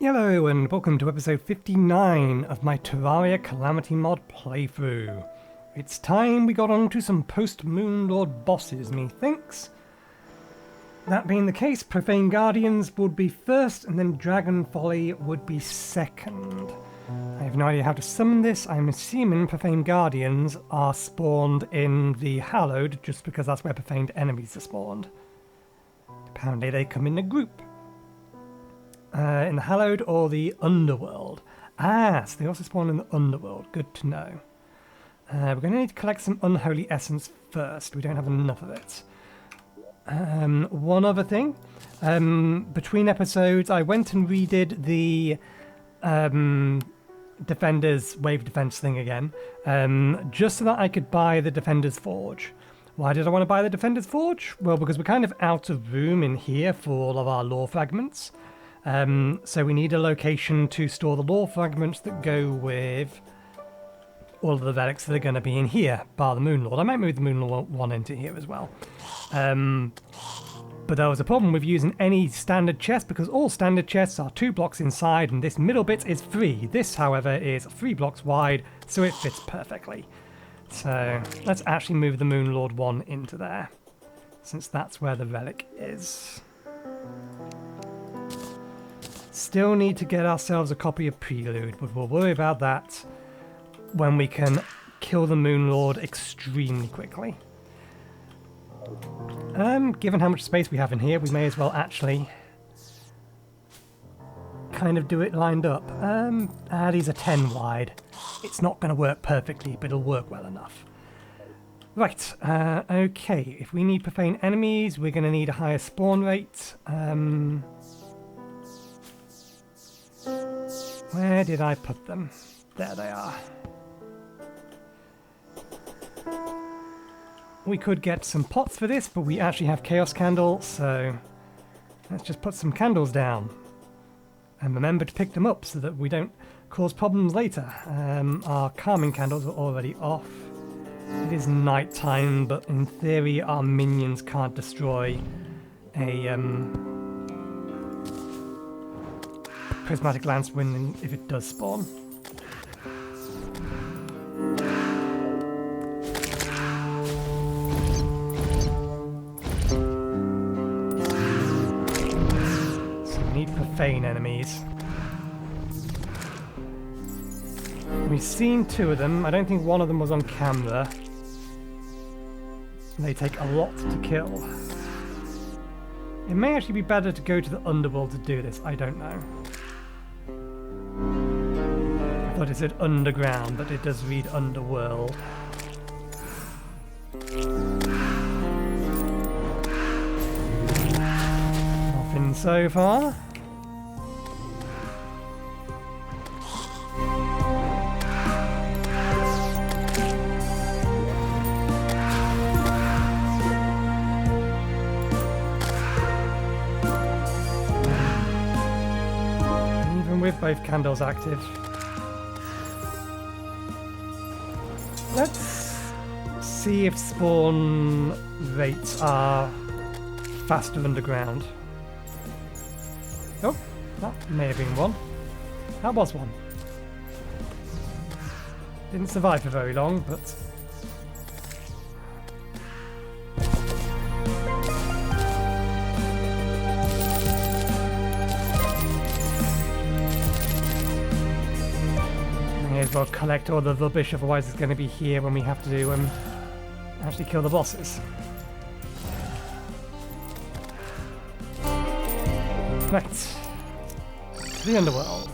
Hello and welcome to episode 59 of my Terraria Calamity mod playthrough. It's time we got on to some post-Moonlord bosses, methinks. That being the case, Profaned Guardians would be first and then Dragonfolly would be second. I have no idea how to summon this. I'm assuming Profaned Guardians are spawned in the Hallowed just because that's where Profaned enemies are spawned. Apparently they come in a group. In the Hallowed or the Underworld. So they also spawn in the Underworld. Good to know. We're going to need to collect some Unholy essence first. We don't have enough of it. One other thing. Between episodes, I went and redid the Defender's Wave Defense thing again. Just so that I could buy the Defender's Forge. Why did I want to buy the Defender's Forge? Well, because we're kind of out of room in here for all of our lore fragments. So we need a location to store the lore fragments that go with all of the relics that are going to be in here, bar the Moonlord. I might move the Moonlord one into here as well. But there was a problem with using any standard chest because all standard chests are 2 blocks inside and this middle bit is 3. This, however, is 3 blocks wide, so it fits perfectly. So let's actually move the Moonlord one into there, since that's where the relic is. Still need to get ourselves a copy of Prelude, but we'll worry about that when we can kill the Moonlord extremely quickly. Given how much space we have in here, we may as well actually kind of do it lined up. These are 10 wide. It's not going to work perfectly, but it'll work well enough. Right, okay. If we need profane enemies, we're going to need a higher spawn rate. Where did I put them? There they are. We could get some pots for this, but we actually have Chaos Candle, so let's just put some candles down. And remember to pick them up so that we don't cause problems later. Our calming candles are already off. It is night time, but in theory our minions can't destroy a Prismatic Lance Wind if it does spawn. So we need profane enemies. We've seen 2 of them. I don't think one of them was on camera. They take a lot to kill. It may actually be better to go to the Underworld to do this. I don't know. I thought it said underground, but it does read underworld. Nothing so far. Even with both candles active. Let's see if spawn rates are faster underground. Oh, that may have been one. That was one. Didn't survive for very long, but... May as well collect all the rubbish, otherwise it's going to be here when we have to actually kill the bosses. Right. The Underworld.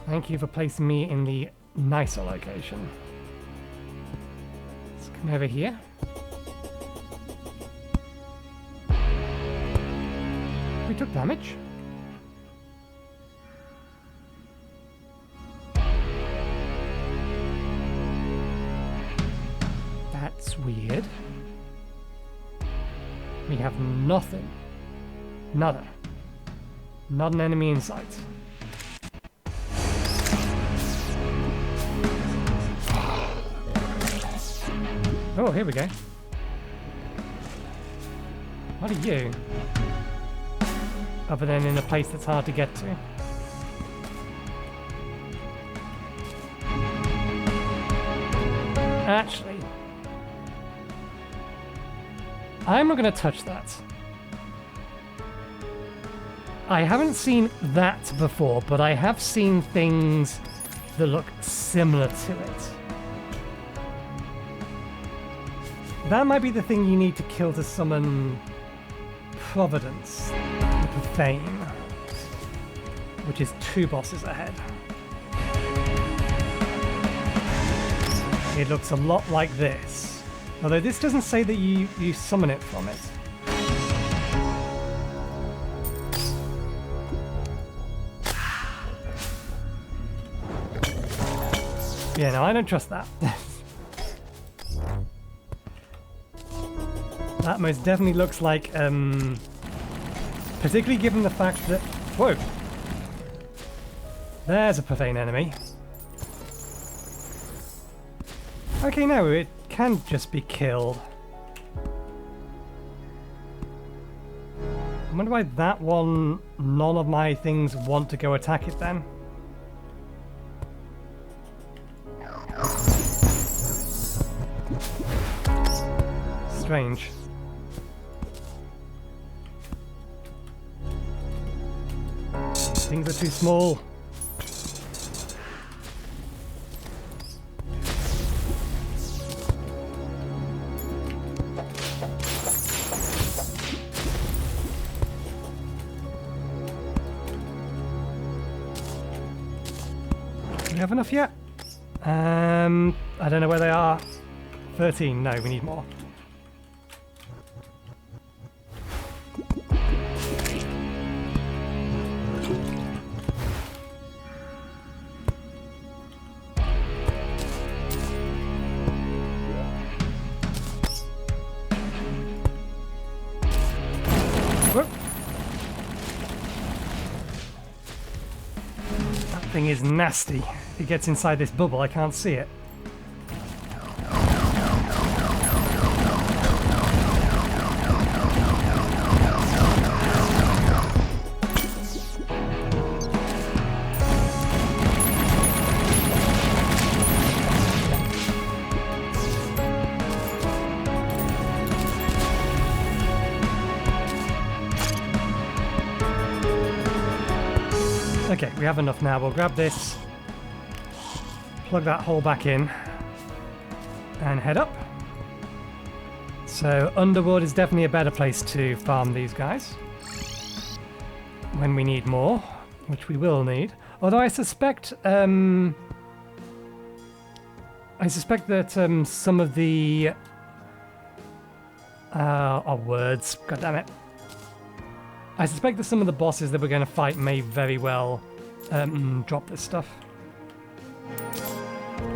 Thank you for placing me in the nicer location. Let's come over here. We took damage. That's weird. We have nothing. Nada. Not an enemy in sight. Oh, here we go. What are you? Other than in a place that's hard to get to. Actually, I'm not going to touch that. I haven't seen that before, but I have seen things that look similar to it. That might be the thing you need to kill to summon Providence, the Profane, which is 2 bosses ahead. It looks a lot like this, although this doesn't say that you summon it from it. Yeah, no, I don't trust that. That most definitely looks like, particularly given the fact that... Whoa! There's a profane enemy. Okay, no, it can just be killed. I wonder why that one, none of my things want to go attack it then. Strange. Things are too small. Do we have enough yet? I don't know where they are. 13. No, we need more. Thing is nasty. If it gets inside this bubble, I can't see it. Okay, we have enough now. We'll grab this, plug that hole back in, and head up. So Underworld is definitely a better place to farm these guys when we need more, which we will need. Although I suspect that some of the words. God damn it. I suspect that some of the bosses that we're going to fight may very well drop this stuff.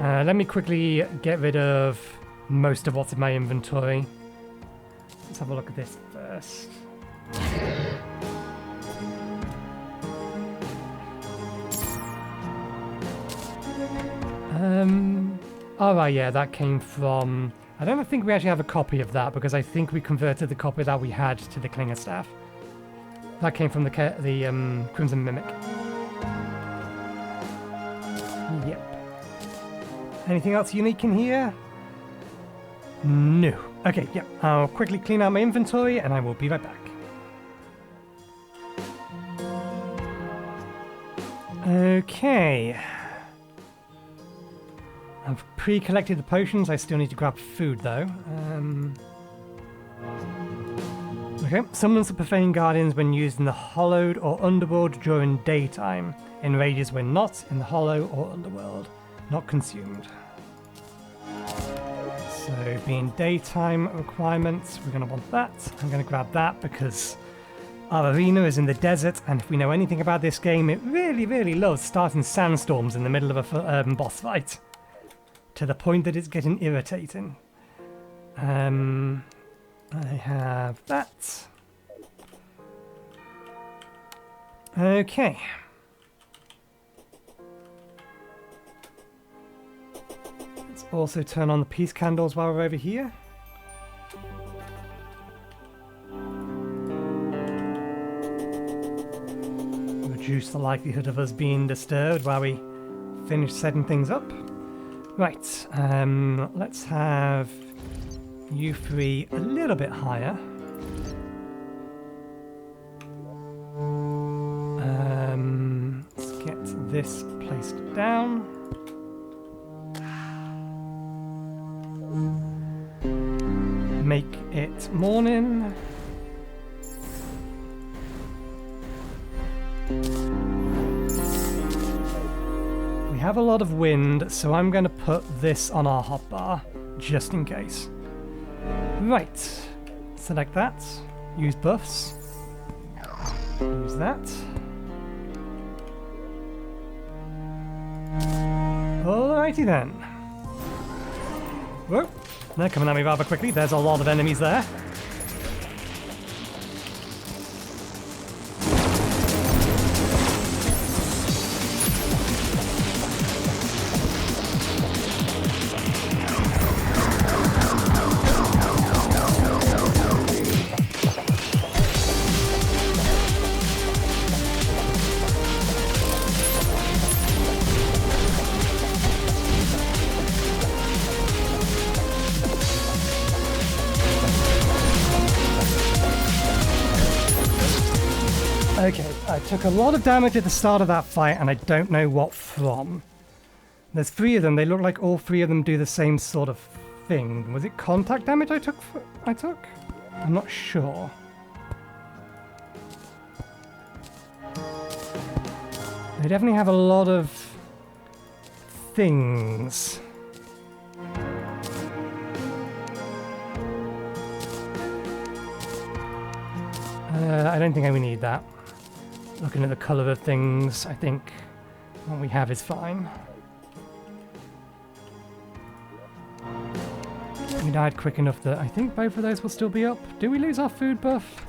Let me quickly get rid of most of what's in my inventory. Let's have a look at this first. Alright, yeah, that came from... I don't think we actually have a copy of that because I think we converted the copy that we had to the Klinger Staff. That came from the Crimson Mimic. Yep. Anything else unique in here? No. Okay, yeah. I'll quickly clean out my inventory and I will be right back. Okay. I've pre-collected the potions. I still need to grab food though. Okay, summons the Profaned Guardians when used in the Hollowed or Underworld during daytime, in rages when not in the Hollow or Underworld, not consumed. So, being daytime requirements, we're going to want that. I'm going to grab that because our arena is in the desert, and if we know anything about this game, it really, really loves starting sandstorms in the middle of a boss fight, to the point that it's getting irritating. I have that. Okay. Let's also turn on the peace candles while we're over here. Reduce the likelihood of us being disturbed while we finish setting things up. Right, let's have you three a little bit higher. Let's get this placed down. Make it morning. We have a lot of wind, so I'm going to put this on our hotbar, just in case. Right, select that, use buffs, use that. Alrighty then. Whoa, they're coming at me rather quickly, there's a lot of enemies there. Okay, I took a lot of damage at the start of that fight, and I don't know what from. There's 3 of them. They look like all 3 of them do the same sort of thing. Was it contact damage I took? I'm not sure. They definitely have a lot of things. I don't think we need that. Looking at the colour of things, I think what we have is fine. We died quick enough that I think both of those will still be up. Do we lose our food buff?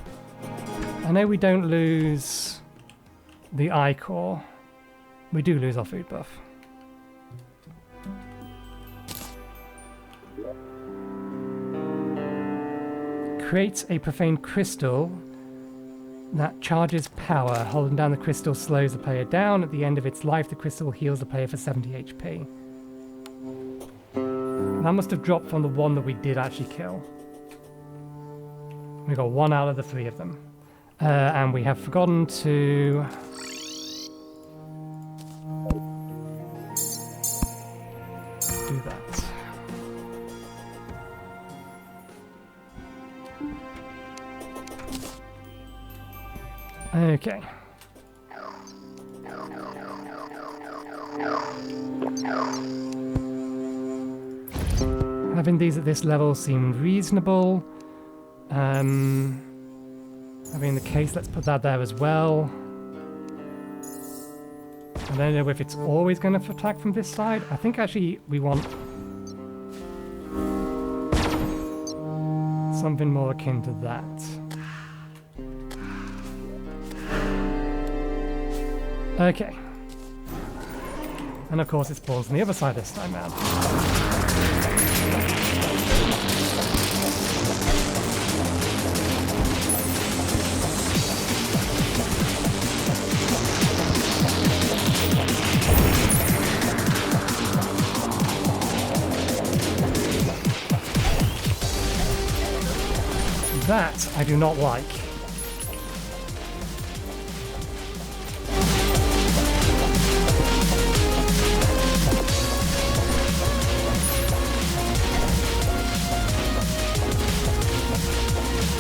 I know we don't lose the eye core. We do lose our food buff. Creates a profaned crystal that charges power. Holding down the crystal slows the player down. At the end of its life, the crystal heals the player for 70 HP. That must have dropped from the one that we did actually kill. We got 1 out of the 3 of them. And we have forgotten to... do that. Okay. Having these at this level seemed reasonable. Having the case, let's put that there as well. I don't know if it's always going to attack from this side. I think actually we want something more akin to that. Okay. And of course it spawns on the other side this time round. That I do not like.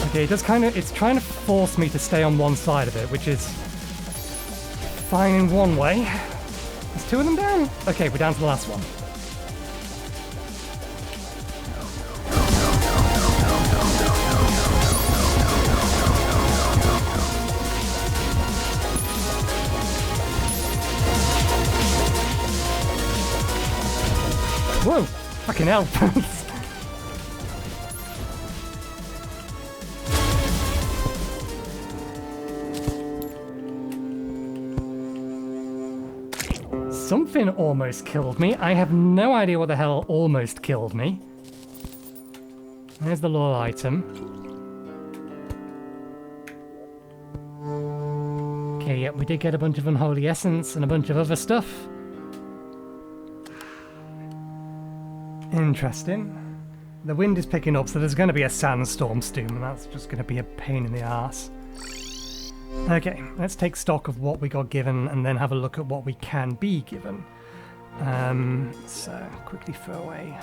Okay, it does it's trying to force me to stay on one side of it, which is fine in one way. There's 2 of them down. Okay, we're down to the last one. Whoa! Fucking hell! Something almost killed me. I have no idea what the hell almost killed me. There's the lore item. Okay, yeah, we did get a bunch of Unholy Essence and a bunch of other stuff. Interesting. The wind is picking up, so there's going to be a sandstorm soon, and that's just going to be a pain in the ass. Okay, let's take stock of what we got given and then have a look at what we can be given. So, quickly throw away.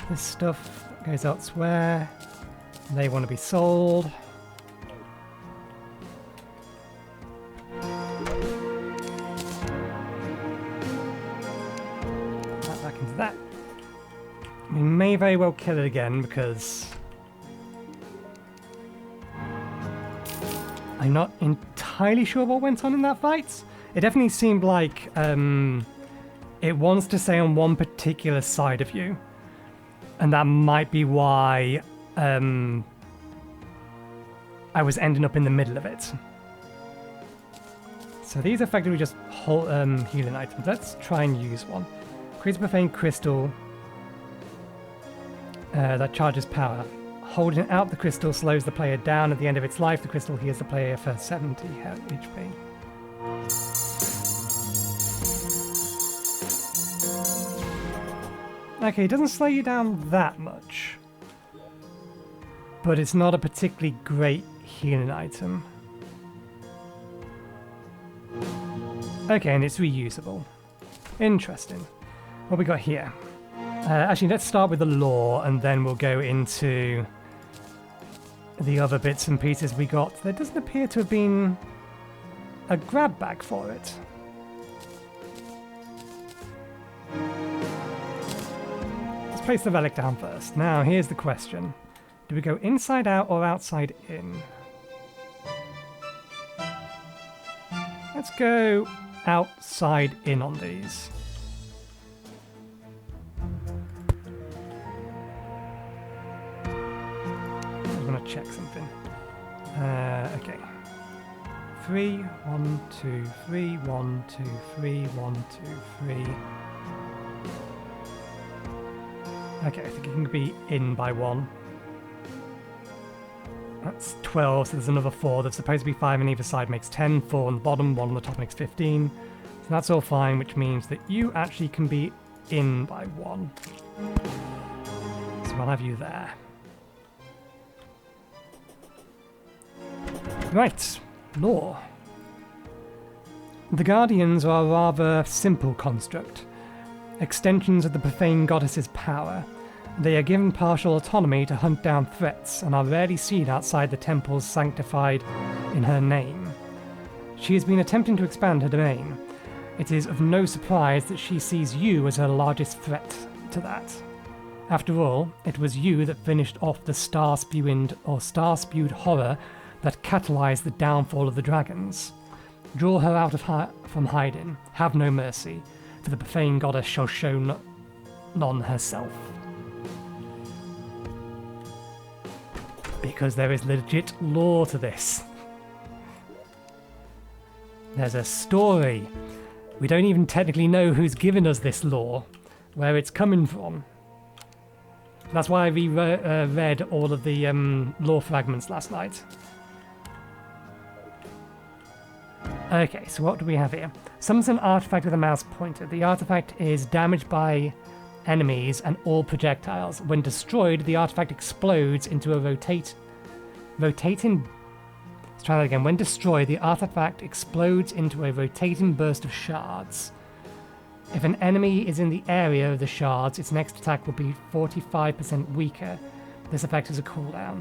This stuff goes elsewhere. They want to be sold. That back into that. We may very well kill it again because I'm not entirely sure what went on in that fight. It definitely seemed like it wants to stay on one particular side of you. And that might be why I was ending up in the middle of it. So these are effectively just whole, healing items. Let's try and use one. Creates a Profaned crystal that charges power. Holding out the crystal slows the player down. At the end of its life, the crystal heals the player for 70 HP. Okay, it doesn't slow you down that much. But it's not a particularly great healing item. Okay, and it's reusable. Interesting. What we got here? Actually, let's start with the lore, and then we'll go into the other bits and pieces we got. There doesn't appear to have been a grab bag for it. Let's place the relic down first. Now, here's the question. Do we go inside out or outside in? Let's go outside in on these. Check something. Okay. 3, 1, 2, 3, 1, 2, 3, 1, 2, 3. Okay, I think it can be in by 1. That's 12, so there's another 4. There's supposed to be 5 on either side makes 10, 4 on the bottom, 1 on the top makes 15. So that's all fine, which means that you actually can be in by 1. So I'll have you there. Right, lore. The Guardians are a rather simple construct. Extensions of the Profaned Goddess's power. They are given partial autonomy to hunt down threats and are rarely seen outside the temples sanctified in her name. She has been attempting to expand her domain. It is of no surprise that she sees you as her largest threat to that. After all, it was you that finished off the star-spewed horror that catalyzed the downfall of the dragons. Draw her out of from hiding. Have no mercy, for the Profaned Goddess shall show none herself. Because there is legit lore to this. There's a story. We don't even technically know who's given us this lore, where it's coming from. That's why I read all of the lore fragments last night. Okay, so what do we have here? Summons an artifact with a mouse pointer. The artifact is damaged by enemies and all projectiles. When destroyed, the artifact explodes into a rotating... Let's try that again. When destroyed, the artifact explodes into a rotating burst of shards. If an enemy is in the area of the shards, its next attack will be 45% weaker. This effect is a cooldown.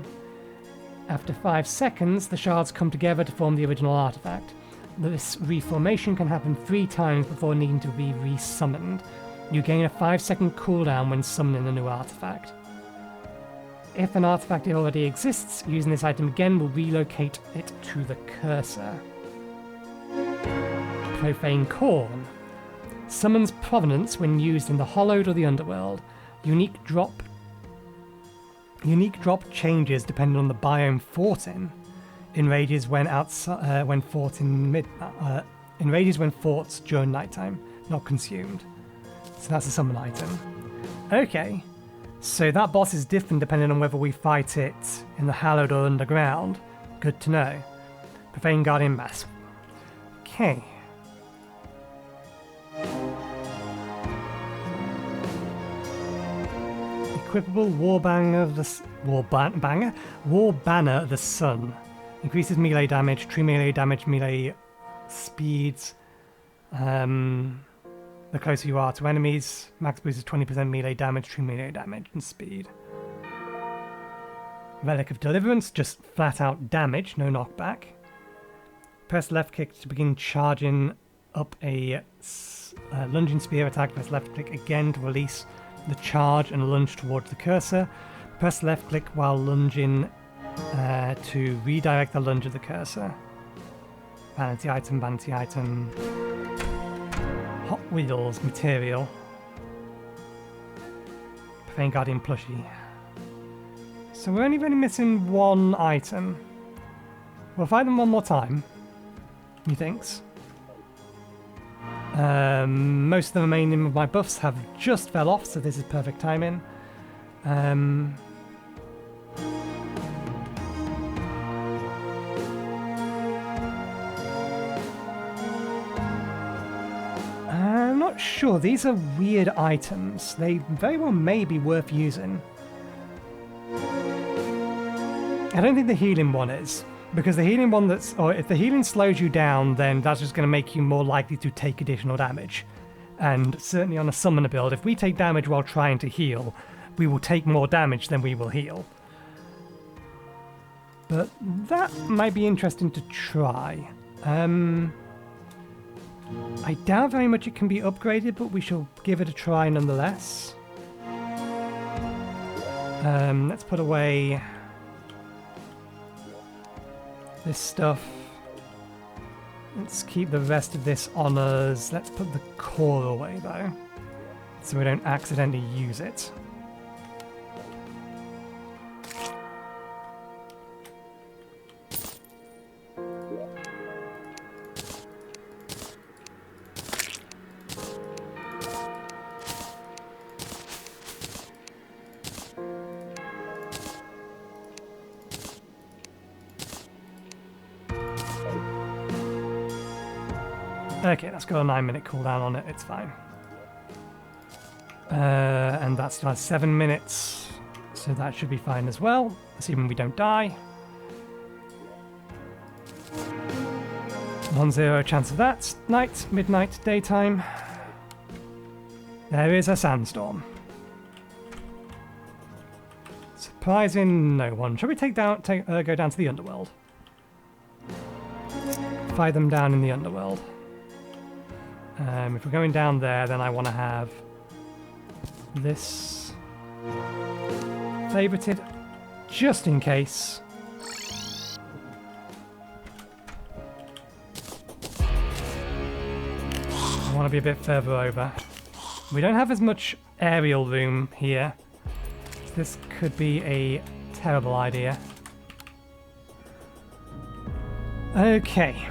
After 5 seconds, the shards come together to form the original artifact. This reformation can happen 3 times before needing to be resummoned. You gain a 5-second cooldown when summoning a new artifact. If an artifact already exists, using this item again will relocate it to the cursor. Profane Corn. Summons Provenance when used in the Hollowed or the Underworld. Unique drop changes depending on the biome fought in. Enrages when fought during nighttime, not consumed. So that's a summon item. Okay, so that boss is different depending on whether we fight it in the Hallowed or Underground. Good to know. Profaned Guardian Mask. Okay. equipable War Banner of the War Banner of the Sun. Increases melee damage, true melee damage, melee speeds. The closer you are to enemies, max boost is 20% melee damage, true melee damage, and speed. Relic of Deliverance, just flat out damage, no knockback. Press left click to begin charging up a lunging spear attack. Press left click again to release the charge and lunge towards the cursor. Press left click while lunging to redirect the lunge of the cursor. Vanity item, vanity item. Hot Wheels material. Profaned Guardian plushie. So we're only really missing one item. We'll fight them one more time, methinks. Most of the remaining of my buffs have just fell off, so this is perfect timing. I'm not sure. These are weird items. They very well may be worth using. I don't think the healing one is. Because the healing one or if the healing slows you down, then that's just going to make you more likely to take additional damage. And certainly on a summoner build, if we take damage while trying to heal, we will take more damage than we will heal. But that might be interesting to try. I doubt very much it can be upgraded, but we shall give it a try nonetheless. Let's put away this stuff. Let's keep the rest of this on us. Let's put the core away though, so we don't accidentally use it. Okay, that's got a 9-minute cooldown on it, it's fine. And that still has 7 minutes, so that should be fine as well, assuming we don't die. 1-0 chance of that. Night, midnight, daytime. There is a sandstorm. Surprising no one. Shall we go down to the underworld? Fight them down in the underworld. If we're going down there, then I want to have this favorited, just in case. I want to be a bit further over. We don't have as much aerial room here. This could be a terrible idea. Okay.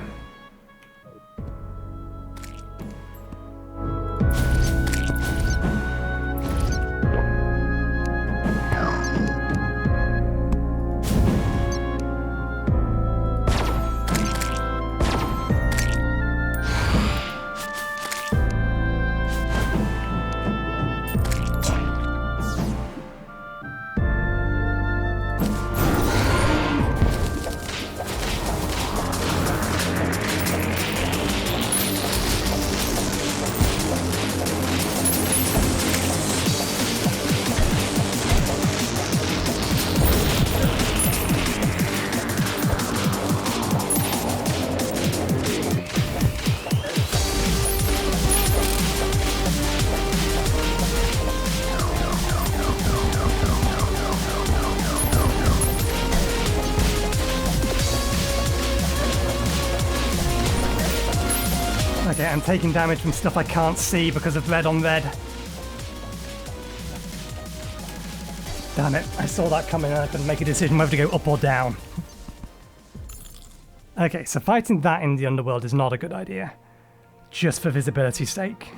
Okay, I'm taking damage from stuff I can't see because of red on red. Damn it, I saw that coming and I couldn't make a decision whether to go up or down. Okay, so fighting that in the underworld is not a good idea. Just for visibility's sake.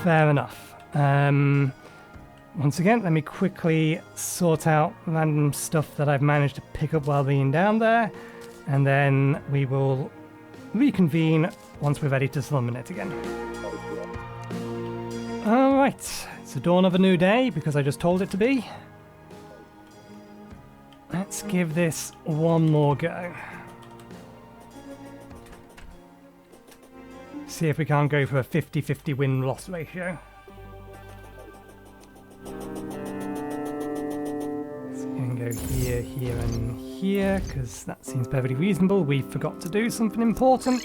Fair enough. Once again, let me quickly sort out random stuff that I've managed to pick up while being down there. And then we will reconvene once we're ready to summon it again. Alright, it's the dawn of a new day because I just told it to be. Let's give this one more go. See if we can't go for a 50-50 win-loss ratio. So we can go here, here and here, because that seems perfectly reasonable. We forgot to do something important.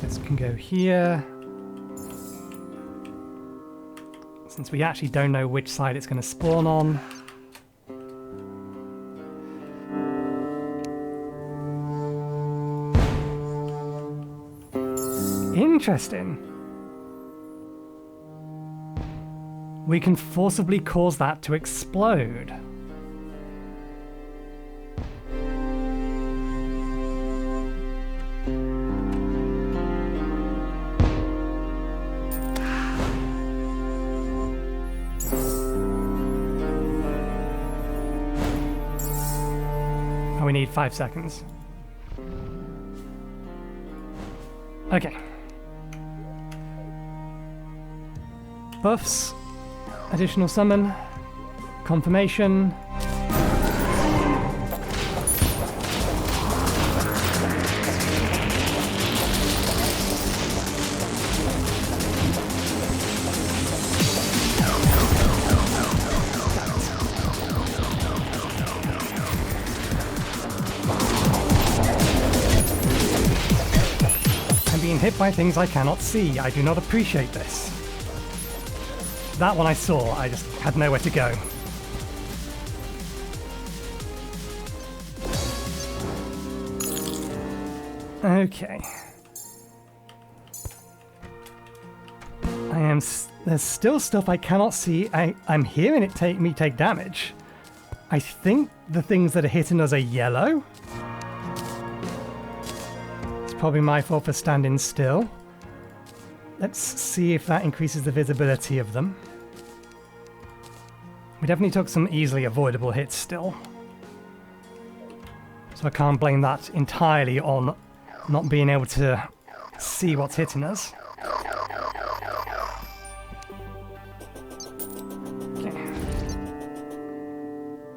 This can go here. Since we actually don't know which side it's going to spawn on. Interesting. We can forcibly cause that to explode. We need 5 seconds. Okay. Buffs. Additional summon. Confirmation. Hit by things I cannot see. I do not appreciate this. That one I saw, I just had nowhere to go. Okay. There's still stuff I cannot see. I'm hearing it take damage. I think the things that are hitting us are yellow. Probably my fault for standing still. Let's see if that increases the visibility of them. We definitely took some easily avoidable hits still. So I can't blame that entirely on not being able to see what's hitting us. Okay.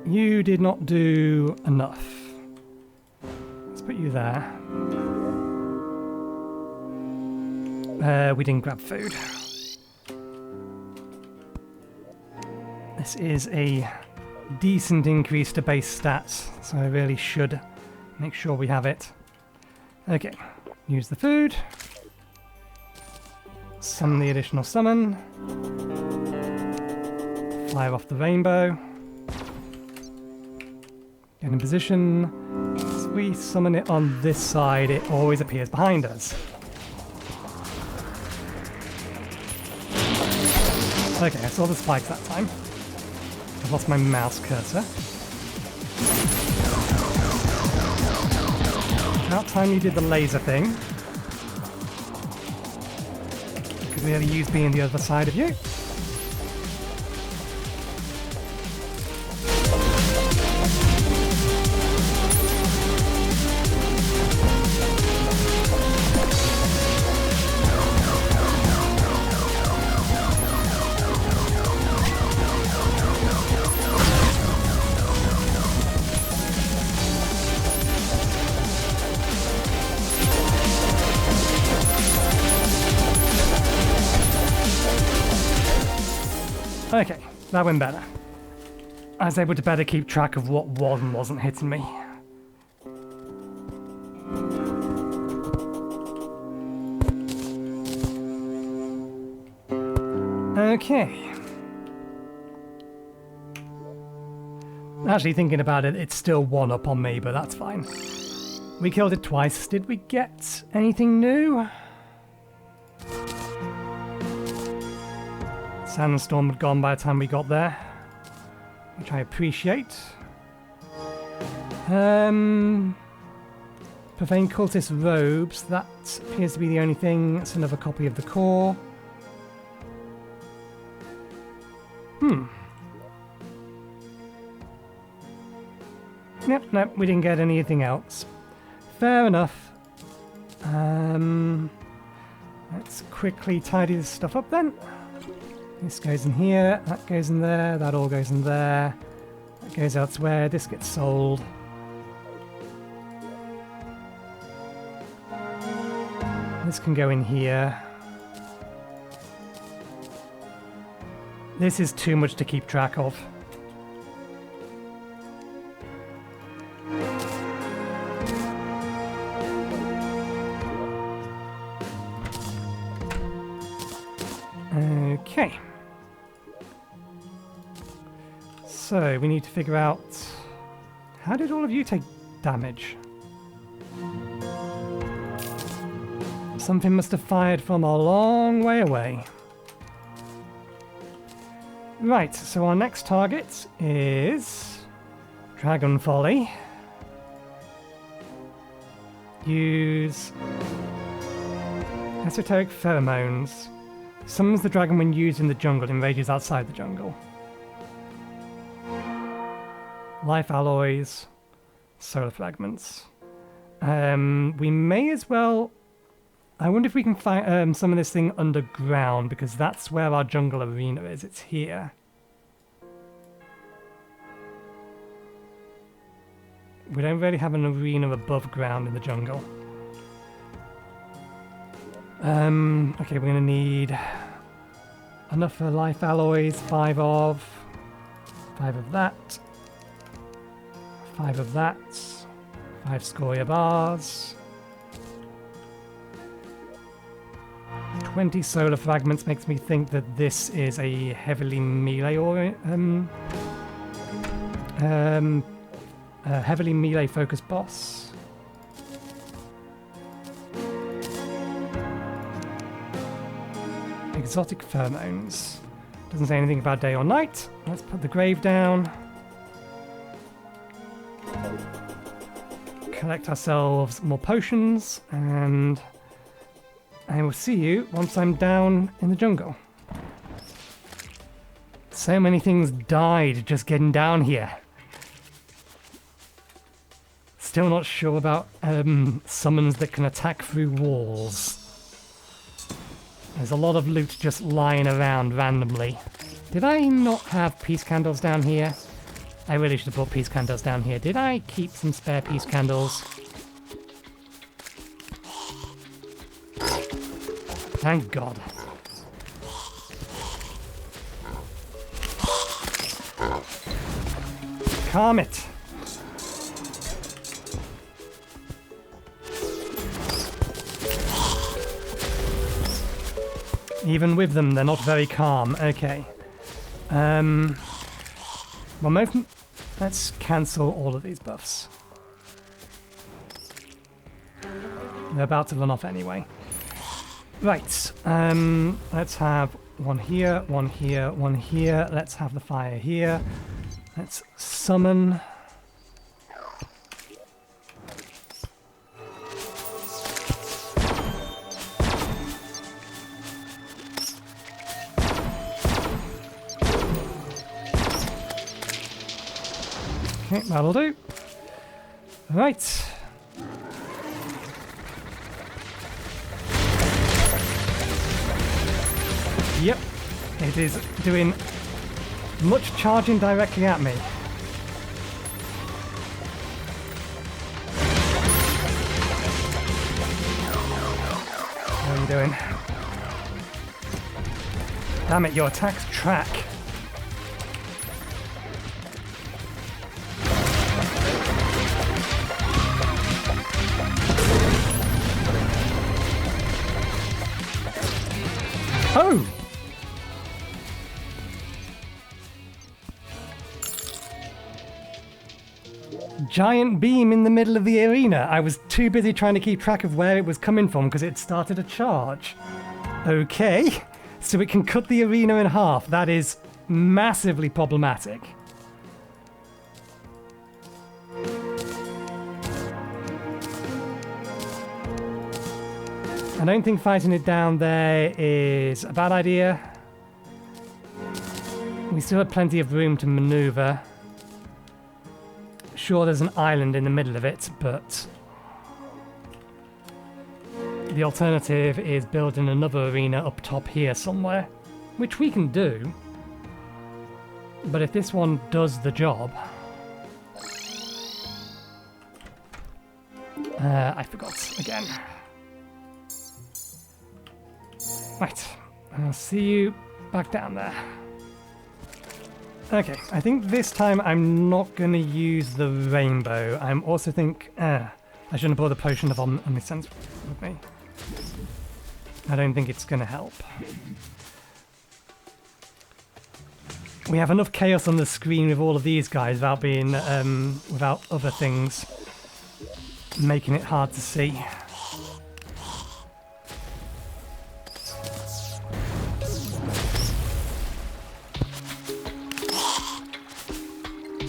You did not do enough. Let's put you there. We didn't grab food. This is a decent increase to base stats, so I really should make sure we have it. Okay, use the food. Summon the additional summon. Fire off the rainbow. Get in position. As we summon it on this side, it always appears behind us. Okay, I saw the spikes that time. I've lost my mouse cursor. About time you did the laser thing. Could really use being the other side of you. Okay, that went better. I was able to better keep track of what was and wasn't hitting me. Okay. Actually, thinking about it, it's still one up on me, but that's fine. We killed it twice. Did we get anything new? Sandstorm had gone by the time we got there, which I appreciate. Profaned Cultist robes. That appears to be the only thing. It's another copy of the core. Yep, nope, we didn't get anything else. Fair enough. Let's quickly tidy this stuff up then. This goes in here, that goes in there, that all goes in there. That goes elsewhere, this gets sold. This can go in here. This is too much to keep track of. Okay. So we need to figure out, how did all of you take damage? Something must have fired from a long way away. Right, so our next target is Dragonfolly. Use esoteric pheromones. Summons the dragon when used in the jungle and rages outside the jungle. Life alloys, solar fragments. We may as well. I wonder if we can find some of this thing underground, because that's where our jungle arena is. It's here. We don't really have an arena above ground in the jungle. Okay, we're gonna need enough for life alloys. 5 of that. 5 of that. 5 scoria bars. 20 solar fragments makes me think that this is a heavily melee heavily melee focused boss. Exotic pheromones. Doesn't say anything about day or night. Let's put the grave down. Collect ourselves more potions, and I will see you once I'm down in the jungle. So many things died just getting down here. Still not sure about summons that can attack through walls. There's a lot of loot just lying around randomly. Did I not have peace candles down here? I really should have brought peace candles down here. Did I keep some spare peace candles? Thank God. Calm it. Even with them, they're not very calm. Okay. Well, let's cancel all of these buffs. They're about to run off anyway. Right. Let's have one here, one here, one here. Let's have the fire here. Let's summon. Okay, that'll do. Right. Yep, it is doing much charging directly at me. How are you doing? Damn it, your attacks track. Oh! Giant beam in the middle of the arena. I was too busy trying to keep track of where it was coming from because it started a charge. Okay, so it can cut the arena in half. That is massively problematic. I don't think fighting it down there is a bad idea. We still have plenty of room to maneuver. Sure, there's an island in the middle of it, but the alternative is building another arena up top here somewhere, which we can do. But if this one does the job... I forgot again. Right, I'll see you back down there. Okay, I think this time I'm not going to use the rainbow. I'm also think... I shouldn't have brought the potion of omniscience with me. I don't think it's going to help. We have enough chaos on the screen with all of these guys without being... without other things making it hard to see.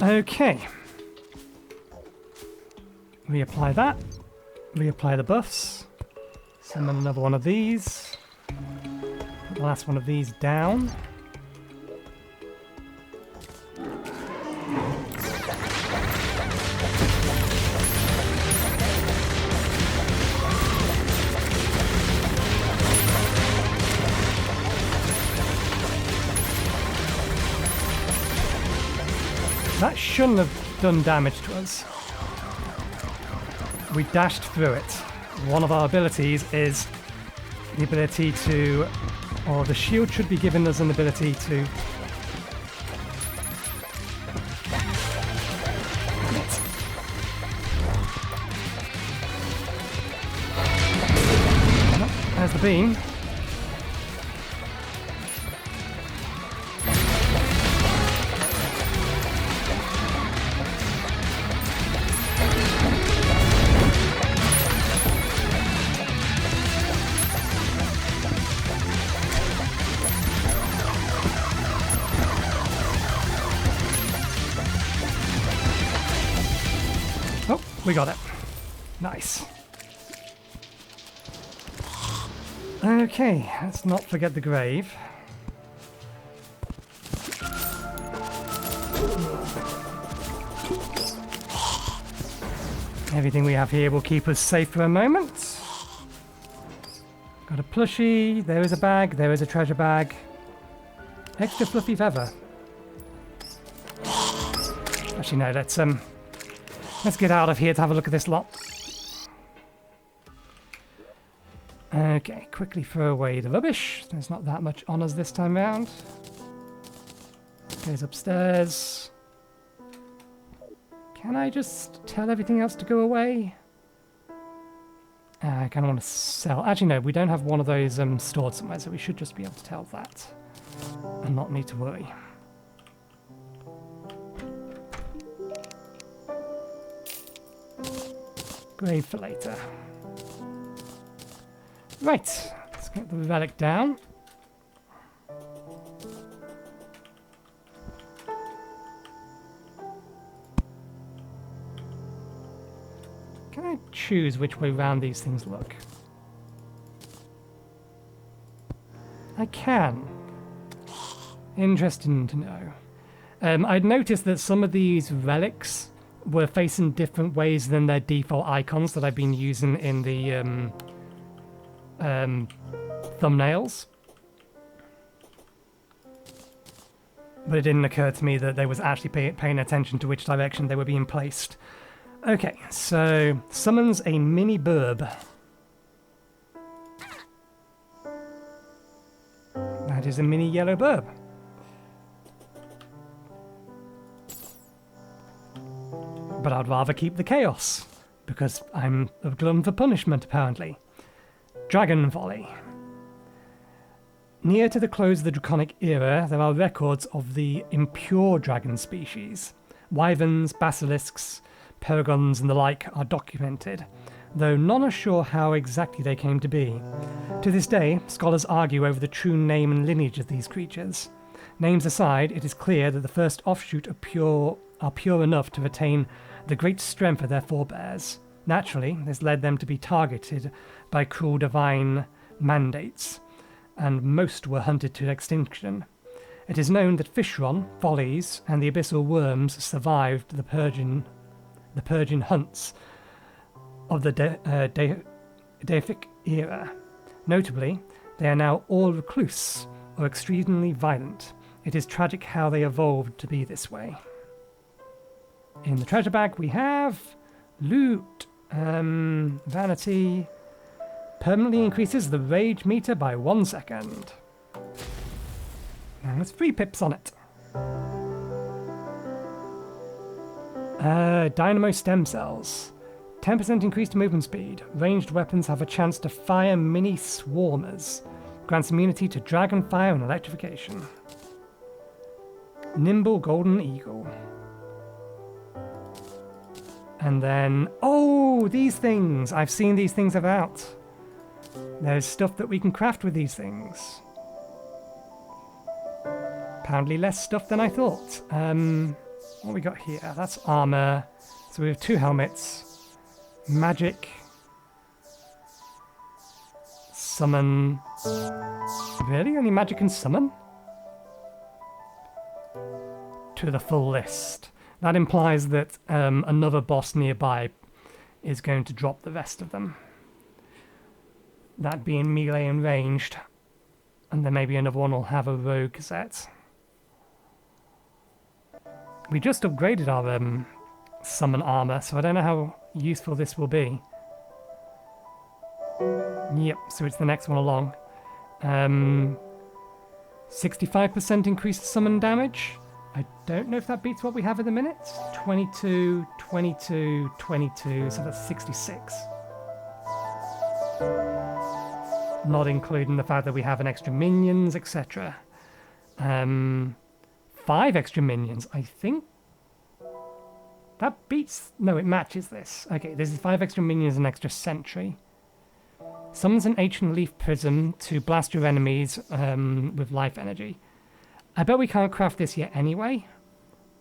Okay. Reapply that. Reapply the buffs. Summon another one of these. Put the last one of these down. That shouldn't have done damage to us. We dashed through it. One of our abilities is the ability to... or the shield should be giving us an ability to... There's the beam. We got it. Nice. Okay, let's not forget the grave. Everything we have here will keep us safe for a moment. Got a plushie, there is a bag, there is a treasure bag. Extra fluffy feather. Actually no, let's get out of here to have a look at this lot. Okay, quickly throw away the rubbish. There's not that much on us this time round. Goes upstairs. Can I just tell everything else to go away? I kind of want to sell. Actually, no, we don't have one of those stored somewhere, so we should just be able to tell that and not need to worry. Grave for later. Right, let's get the relic down. Can I choose which way round these things look? I can. Interesting to know. I'd noticed that some of these relics were facing different ways than their default icons that I've been using in the thumbnails. But it didn't occur to me that they was actually paying attention to which direction they were being placed. Okay, so summons a mini burb. That is a mini yellow burb. But I'd rather keep the chaos, because I'm a glutton for punishment, apparently. Dragonfolly. Near to the close of the Draconic era, there are records of the impure dragon species. Wyverns, basilisks, paragons and the like are documented, though none are sure how exactly they came to be. To this day, scholars argue over the true name and lineage of these creatures. Names aside, it is clear that the first offshoot are pure enough to retain the great strength of their forebears. Naturally, this led them to be targeted by cruel divine mandates, and most were hunted to extinction. It is known that Fishron, Follies, and the abyssal worms survived the purging hunts of the Deific era. Notably, they are now all recluse or extremely violent. It is tragic how they evolved to be this way. In the treasure bag we have loot. Vanity permanently increases the rage meter by 1 second. And there's 3 pips on it. Dynamo stem cells. 10% increased movement speed. Ranged weapons have a chance to fire mini swarmers. Grants immunity to dragon fire and electrification. Nimble golden eagle. And then, oh, these things! I've seen these things about. There's stuff that we can craft with these things. Apparently less stuff than I thought. What we got here? That's armor. So we have 2 helmets. Magic. Summon. Really? Only magic and summon? To the full list. That implies that another boss nearby is going to drop the rest of them. That being melee and ranged. And then maybe another one will have a rogue set. We just upgraded our summon armor, so I don't know how useful this will be. Yep, so it's the next one along. 65% increased summon damage. I don't know if that beats what we have at the minute. 22, 22, 22, so that's 66. Not including the fact that we have an extra minions, etc. 5 extra minions, I think. That beats... No, it matches this. Okay, this is 5 extra minions and extra sentry. Summons an ancient leaf prism to blast your enemies with life energy. I bet we can't craft this yet anyway.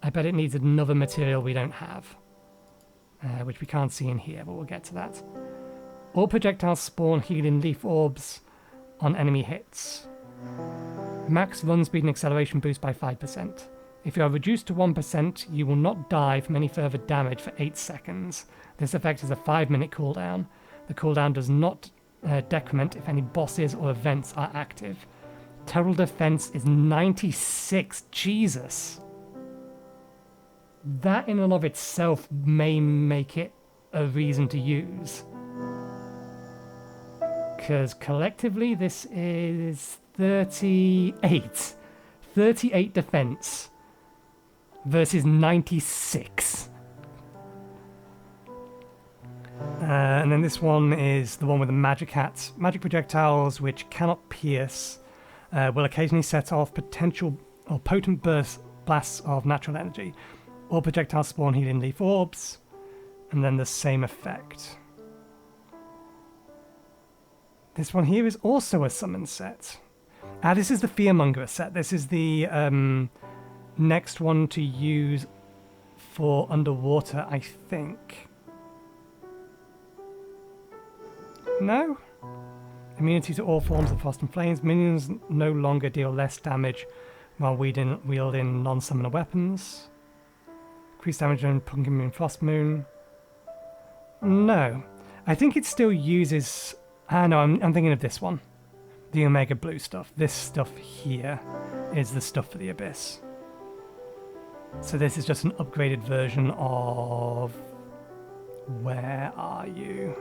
I bet it needs another material we don't have. Which we can't see in here, but we'll get to that. All projectiles spawn healing leaf orbs on enemy hits. Max run speed and acceleration boost by 5%. If you are reduced to 1%, you will not die from any further damage for 8 seconds. This effect is a 5-minute cooldown. The cooldown does not decrement if any bosses or events are active. Total defense is 96. Jesus. That in and of itself may make it a reason to use. Because collectively this is 38. 38 defense versus 96. And then this one is the one with the magic hats. Magic projectiles which cannot pierce will occasionally set off potential or potent blasts of natural energy. All projectiles spawn healing leaf orbs, and then the same effect. This one here is also a summon set. This is the Fearmonger set. This is the next one to use for underwater, I think. No? Immunity to all forms of frost and flames. Minions no longer deal less damage while wielding non-summoner weapons. Increased damage on Pumpkin Moon, Frost Moon. No. I think it still uses... no, I'm thinking of this one. The Omega Blue stuff. This stuff here is the stuff for the Abyss. So this is just an upgraded version of... Where are you?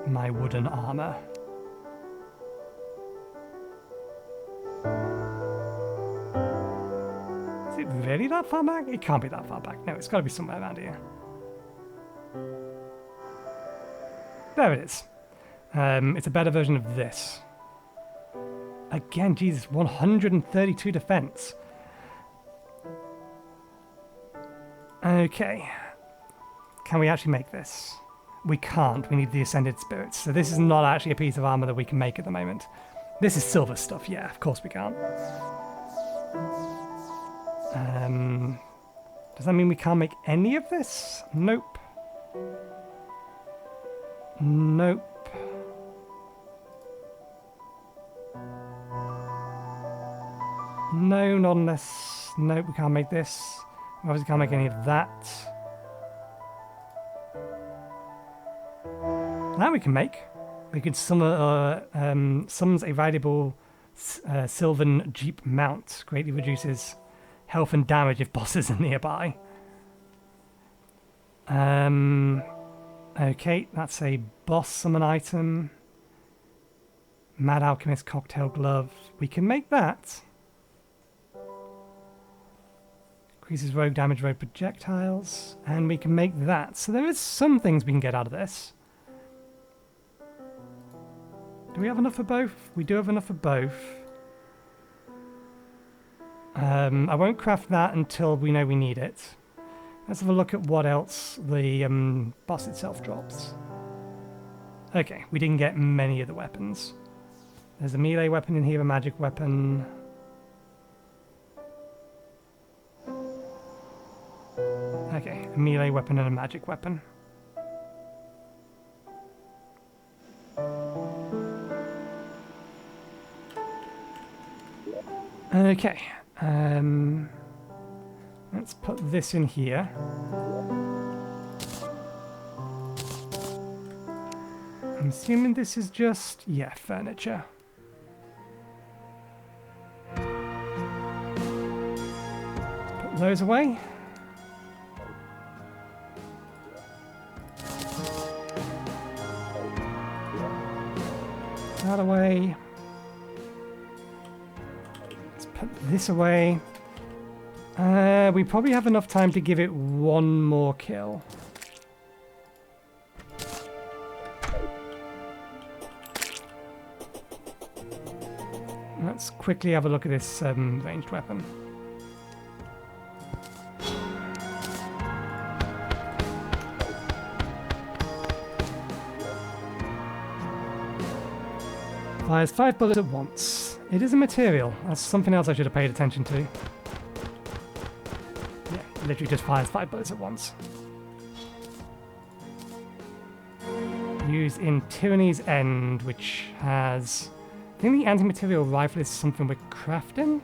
My wooden armor. Is it really that far back? It can't be that far back. No, it's got to be somewhere around here. There it is. It's a better version of this. Again, Jesus, 132 defense. Okay. Can we actually make this? We can't. We need the Ascended Spirits. So this is not actually a piece of armor that we can make at the moment. This is silver stuff. Yeah, of course we can't. Does that mean we can't make any of this? Nope. Nope. No, not unless... Nope, we can't make this. We obviously can't make any of that. That we can make. We could summons a valuable Sylvan Jeep mount. Greatly reduces health and damage if bosses are nearby. Okay, that's a boss summon item. Mad Alchemist Cocktail Glove. We can make that. Increases rogue damage, rogue projectiles. And we can make that. So there is some things we can get out of this. Do we have enough for both? We do have enough for both. I won't craft that until we know we need it. Let's have a look at what else the boss itself drops. Okay, we didn't get many of the weapons. There's a melee weapon in here, a magic weapon. Okay, a melee weapon and a magic weapon. Okay, let's put this in here. I'm assuming this is just, yeah, furniture. Put those away. That away. This away. We probably have enough time to give it one more kill. Let's quickly have a look at this ranged weapon. Fires 5 bullets at once. It is a material. That's something else I should have paid attention to. Yeah, it literally just fires 5 bullets at once. Used in Tyranny's End, which has... I think the anti-material rifle is something we're crafting?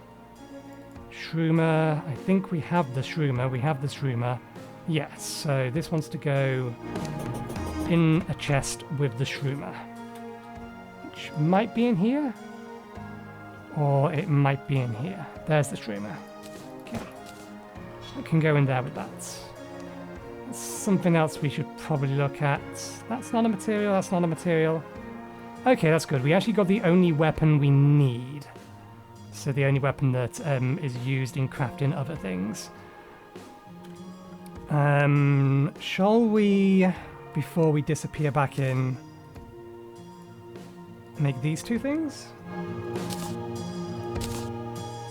Shroomer. I think we have the Shroomer. We have the Shroomer. Yes, so this wants to go in a chest with the Shroomer. Which might be in here. Or it might be in here. There's the Shroomer. Okay. It can go in there with that. That's something else we should probably look at. That's not a material, that's not a material. Okay, that's good. We actually got the only weapon we need. So the only weapon that is used in crafting other things. Shall we, before we disappear back in, make these two things?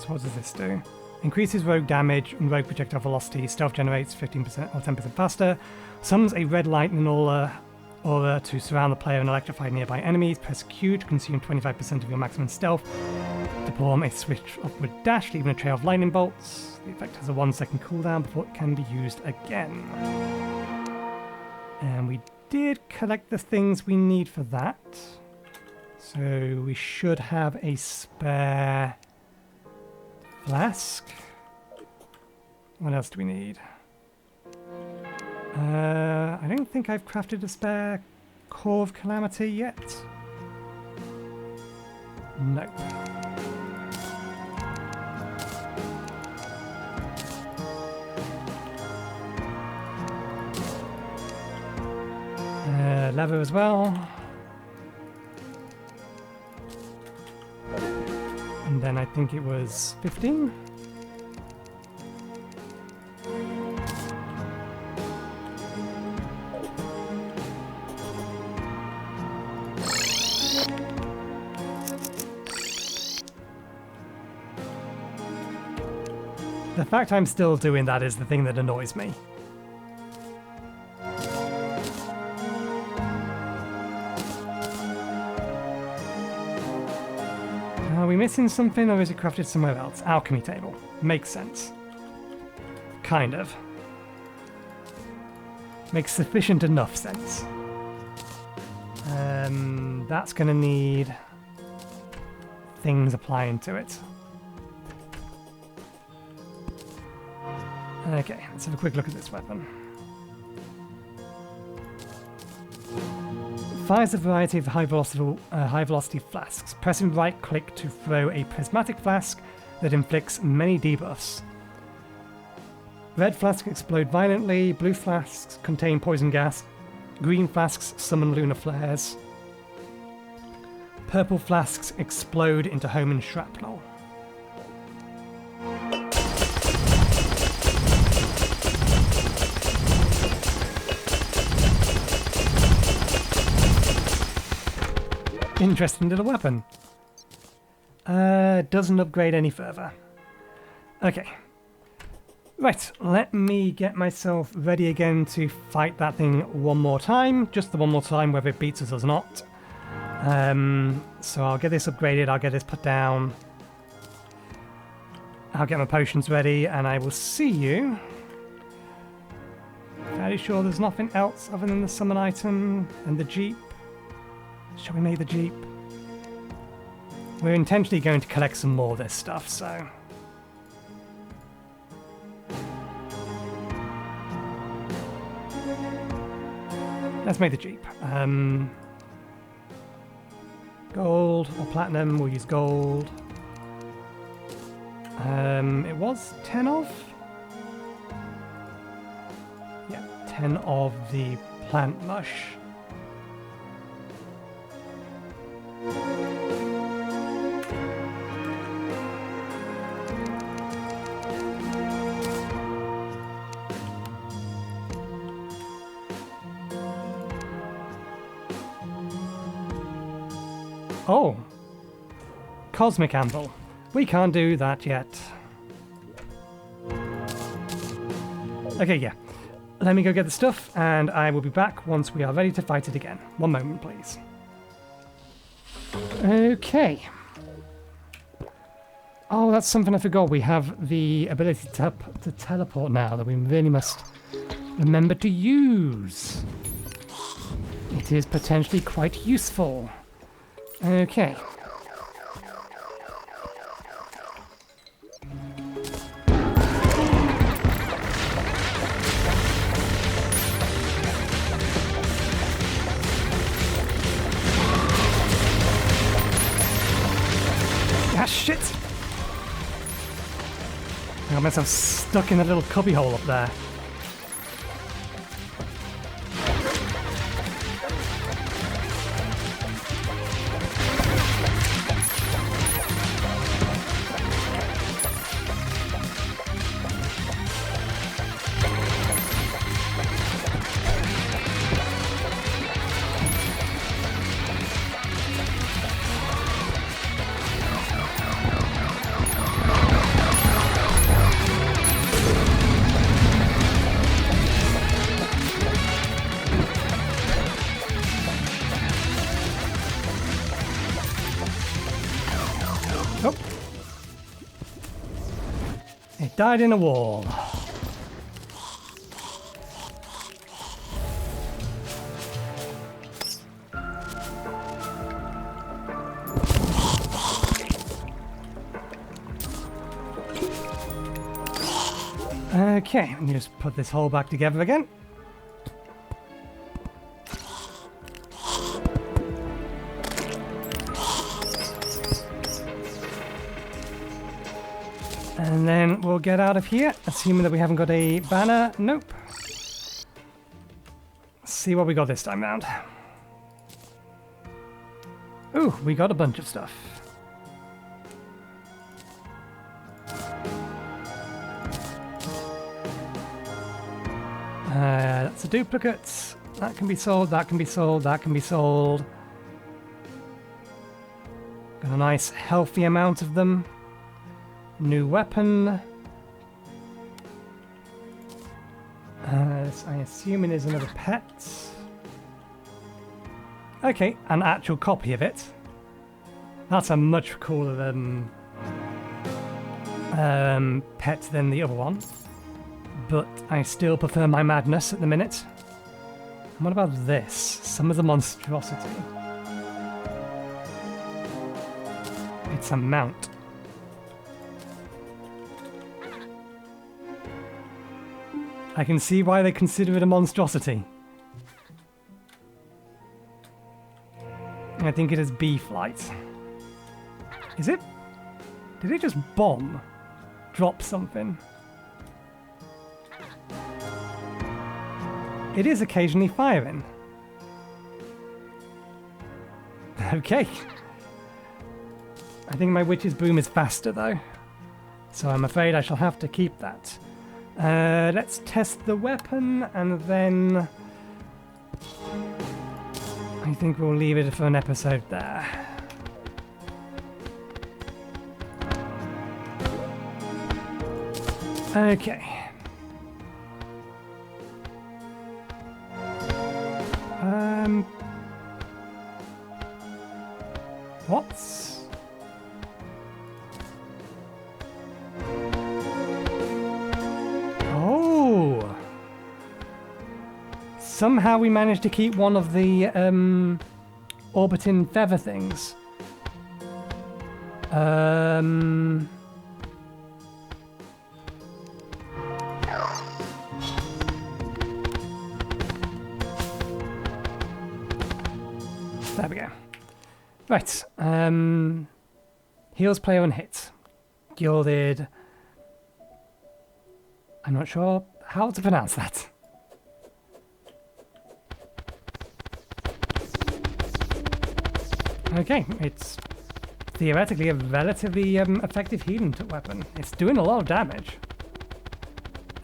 So what does this do? Increases rogue damage and rogue projectile velocity. Stealth generates 15% or 10% faster. Summons a red lightning aura to surround the player and electrify nearby enemies. Press Q to consume 25% of your maximum stealth. To perform a switch upward dash, leaving a trail of lightning bolts. The effect has a 1-second cooldown before it can be used again. And we did collect the things we need for that. So we should have a spare flask. What else do we need? I don't think I've crafted a spare Core of Calamity yet. Nope. Leather as well. And then I think it was 15. The fact I'm still doing that is the thing that annoys me. Are we missing something, or is it crafted somewhere else? Alchemy table. Makes sense. Kind of. Makes sufficient enough sense. That's going to need things applying to it. Okay, let's have a quick look at this weapon. Fires a variety of high-velocity flasks. Pressing right-click to throw a prismatic flask that inflicts many debuffs. Red flasks explode violently, blue flasks contain poison gas, green flasks summon lunar flares, purple flasks explode into homing shrapnel. Interesting little weapon. Doesn't upgrade any further. Okay. Right, let me get myself ready again to fight that thing one more time. Just the one more time, whether it beats us or not. So I'll get this upgraded, I'll get this put down. I'll get my potions ready, and I will see you. Fairly sure there's nothing else other than the summon item and the jeep. Shall we make the jeep? We're intentionally going to collect some more of this stuff, so... Let's make the jeep. Gold or platinum, we'll use gold. It was 10 of? Yeah, 10 of the plant mush. Oh! Cosmic Anvil. We can't do that yet. Okay, yeah. Let me go get the stuff, and I will be back once we are ready to fight it again. One moment, please. Okay. Oh, that's something I forgot. We have the ability to teleport now that we really must remember to use. It is potentially quite useful. Okay. Ah, shit! I got myself stuck in a little cubby hole up there. Died in a wall. Okay, let me just put this hole back together again. And then we'll get out of here, assuming that we haven't got a banner. Nope. Let's see what we got this time round. Ooh, we got a bunch of stuff. That's a duplicate. That can be sold, that can be sold, that can be sold. Got a nice healthy amount of them. New weapon. I assume it is another pet. Okay, an actual copy of it. That's a much cooler pet than the other one. But I still prefer my madness at the minute. What about this? Some of the monstrosity. It's a mount. I can see why they consider it a monstrosity. I think it is B flight. Is it? Did it just bomb? Drop something? It is occasionally firing. Okay. I think my witch's broom is faster though. So I'm afraid I shall have to keep that. Let's test the weapon and then I think we'll leave it for an episode there. Okay. What's... Oh! Somehow we managed to keep one of the, orbiting feather things. There we go. Right. Heals player on hit. Gilded. I'm not sure how to pronounce that. Okay, it's theoretically a relatively effective healing weapon. It's doing a lot of damage.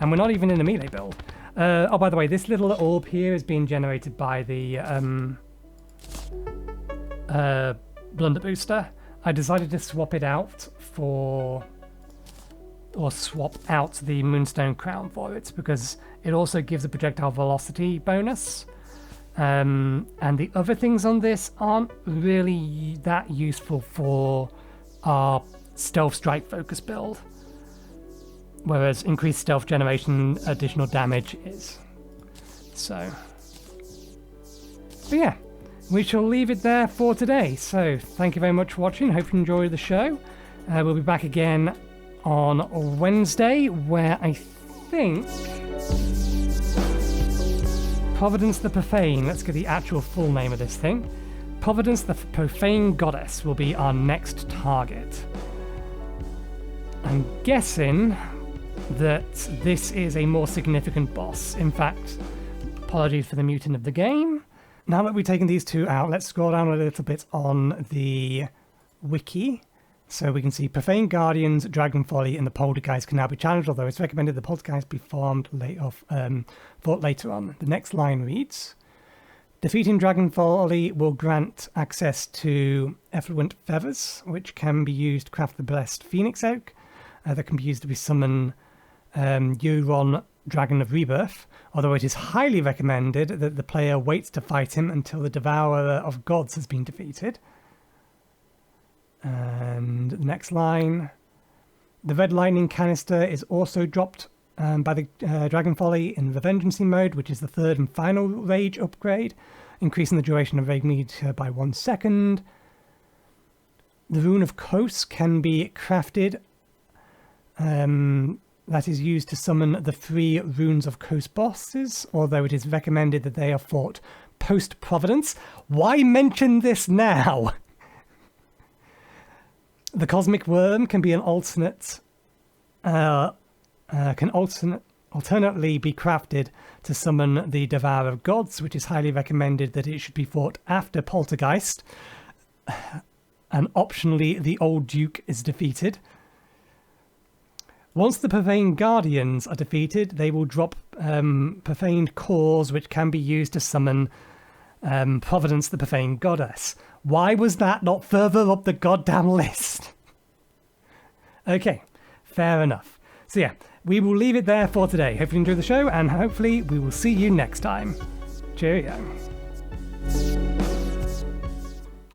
And we're not even in a melee build. Oh, by the way, this little orb here is being generated by the Blunder Booster. I decided to swap it out for... or swap out the Moonstone Crown for it, because it also gives a projectile velocity bonus. And the other things on this aren't really that useful for our Stealth Strike focus build. Whereas increased stealth generation, additional damage is. So... but yeah. We shall leave it there for today. So, thank you very much for watching. Hope you enjoyed the show. We'll be back again on Wednesday, where I think... Providence the Profane, let's get the actual full name of this thing. Providence the Profane Goddess will be our next target. I'm guessing that this is a more significant boss. In fact, apologies for the muting of the game. Now that we've taken these two out, let's scroll down a little bit on the wiki. So we can see Profaned Guardians, Dragonfolly, and the Poltergeist can now be challenged, although it's recommended the Poltergeist be fought later on. The next line reads, defeating Dragonfolly will grant access to effluent feathers, which can be used to craft the blessed Phoenix Oak. That can be used to summon Euron, Dragon of Rebirth, although it is highly recommended that the player waits to fight him until the Devourer of Gods has been defeated. And the next line, the red lightning canister is also dropped by the Dragonfolly in the Revengeancy mode, which is the third and final rage upgrade, increasing the duration of rage meter by 1 second. The Rune of Kos can be crafted. That is used to summon the 3 Runes of Kos bosses, although it is recommended that they are fought post-Providence. Why mention this now? The Cosmic Worm can be an alternately be crafted to summon the Devourer of Gods, which is highly recommended that it should be fought after Poltergeist. And optionally, the Old Duke is defeated. Once the Profaned Guardians are defeated, they will drop Profaned Cores, which can be used to summon Providence, the Profaned Goddess. Why was that not further up the goddamn list? Okay, fair enough. So yeah, we will leave it there for today. Hope you enjoyed the show, and hopefully we will see you next time. Cheerio.